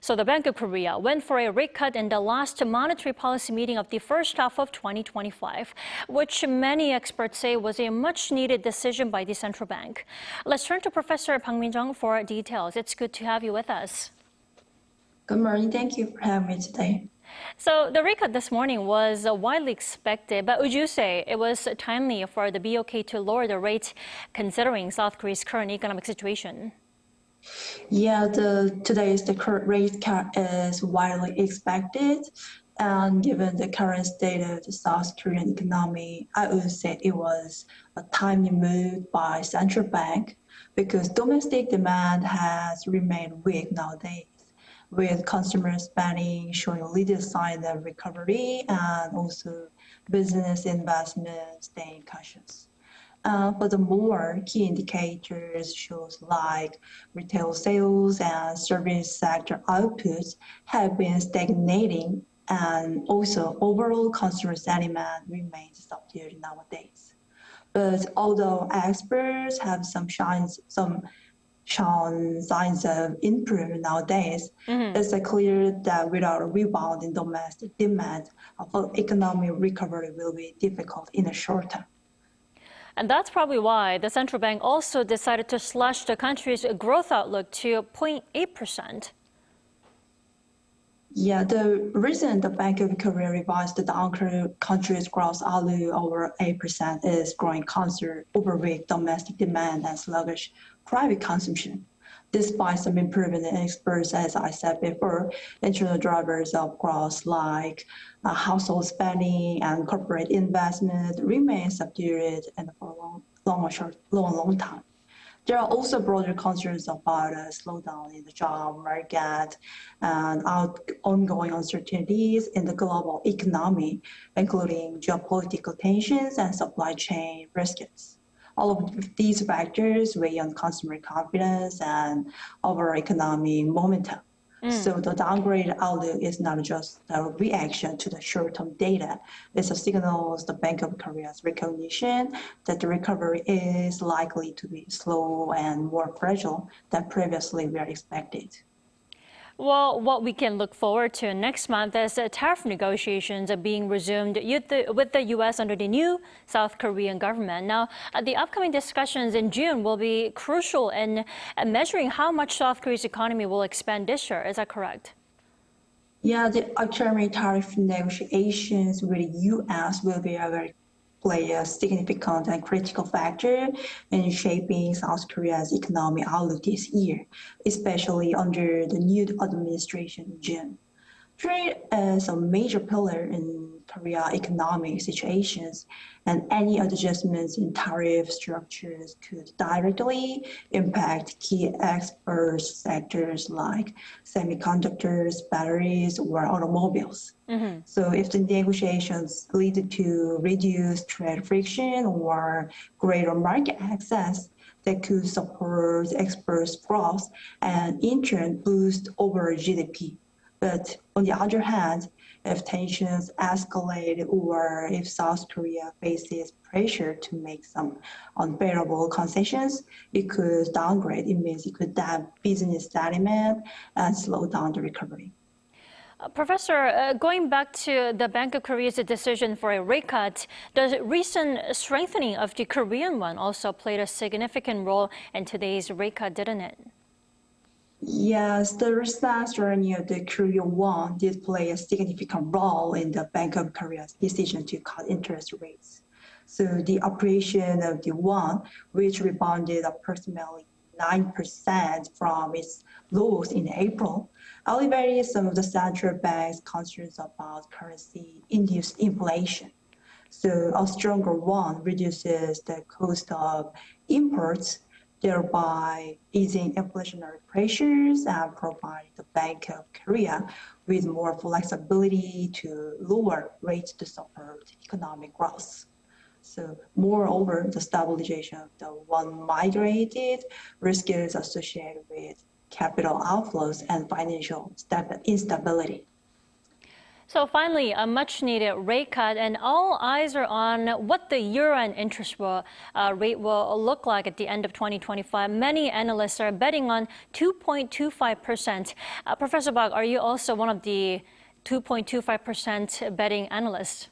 So the Bank of Korea went for a rate cut in the last monetary policy meeting of the first half of 2025, which many experts say was a much-needed decision by the central bank. Let's turn to Professor Park Min-jung for details. It's good to have you with us. Good morning. Thank you for having me today. So the rate cut this morning was widely expected, but would you say it was timely for the BOK to lower the rate considering South Korea's current economic situation? Yeah, the current rate cut is widely expected, and given the current state of the South Korean economy, I would say it was a timely move by central bank because domestic demand has remained weak nowadays, with consumer spending showing little sign of recovery and also business investment staying cautious. Furthermore, key indicators shows like retail sales and service sector outputs have been stagnating, and also overall consumer sentiment remains subdued nowadays. But although experts have shown signs of improvement nowadays, it's clear that without a rebound in domestic demand, economic recovery will be difficult in the short term. And that's probably why the central bank also decided to slash the country's growth outlook to 0.8%. Yeah, the reason the Bank of Korea revised the country's growth outlook over 8% is growing concern over weak domestic demand and sluggish private consumption. Despite some improvement in exports, as I said before, internal drivers of growth like household spending and corporate investment remain subdued and for a long time. There are also broader concerns about a slowdown in the job market and ongoing uncertainties in the global economy, including geopolitical tensions and supply chain risks. All of these factors weigh on consumer confidence and overall economic momentum. So the downgrade outlook is not just a reaction to the short-term data. It's a signal of the Bank of Korea's recognition that the recovery is likely to be slow and more fragile than previously were expected. Well, what we can look forward to next month is tariff negotiations are being resumed with the U.S. under the new South Korean government. Now, the upcoming discussions in June will be crucial in measuring how much South Korea's economy will expand this year. Is that correct? Yeah, the upcoming tariff negotiations with the U.S. will play a significant and critical factor in shaping South Korea's economic outlook this year, especially under the new administration in June. Trade is a major pillar in Korea's economic situations, and any adjustments in tariff structures could directly impact key export sectors like semiconductors, batteries, or automobiles. So if the negotiations lead to reduced trade friction or greater market access, that could support export growth and in turn boost overall GDP. But on the other hand, if tensions escalate or if South Korea faces pressure to make some unbearable concessions, it could downgrade. It means it could dampen business sentiment and slow down the recovery. Professor, going back to the Bank of Korea's decision for a rate cut, the recent strengthening of the Korean won also played a significant role in today's rate cut, didn't it? Yes, the recent strengthening of the Korean won did play a significant role in the Bank of Korea's decision to cut interest rates. So the appreciation of the won, which rebounded approximately 9% from its lows in April, alleviated some of the central bank's concerns about currency-induced inflation. So a stronger won reduces the cost of imports, thereby easing inflationary pressures and providing the Bank of Korea with more flexibility to lower rates to support economic growth. So moreover, the stabilization of the won migrated risk is associated with capital outflows and financial instability. So finally, a much-needed rate cut, and all eyes are on what the year-end interest rate will look like at the end of 2025. Many analysts are betting on 2.25%. Professor Park, are you also one of the 2.25% betting analysts?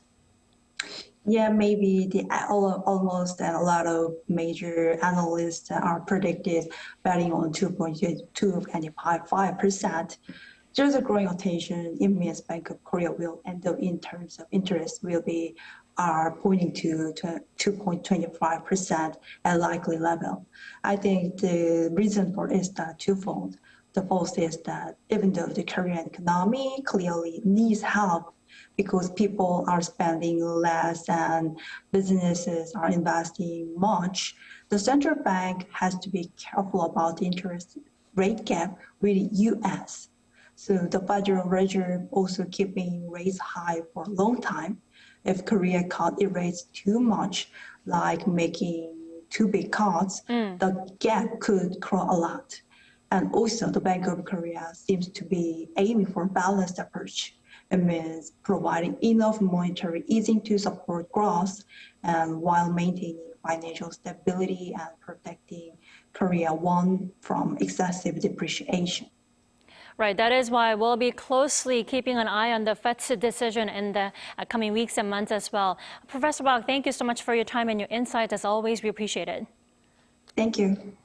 Yeah, maybe almost a lot of major analysts are predicted betting on 2.25%. There's a growing attention. It means Bank of Korea will end up in terms of interest are pointing to 2.25% at likely level. I think the reason for it is that twofold. The first is that even though the Korean economy clearly needs help because people are spending less and businesses are investing much, the central bank has to be careful about the interest rate gap with the U.S. So the Federal Reserve also keeping rates high for a long time. If Korea cut its rates too much, like making too big cuts, the gap could grow a lot. And also the Bank of Korea seems to be aiming for a balanced approach. It means providing enough monetary easing to support growth and while maintaining financial stability and protecting Korea won from excessive depreciation. Right. That is why we'll be closely keeping an eye on the Fed's decision in the coming weeks and months as well. Professor Park, thank you so much for your time and your insights. As always, we appreciate it. Thank you.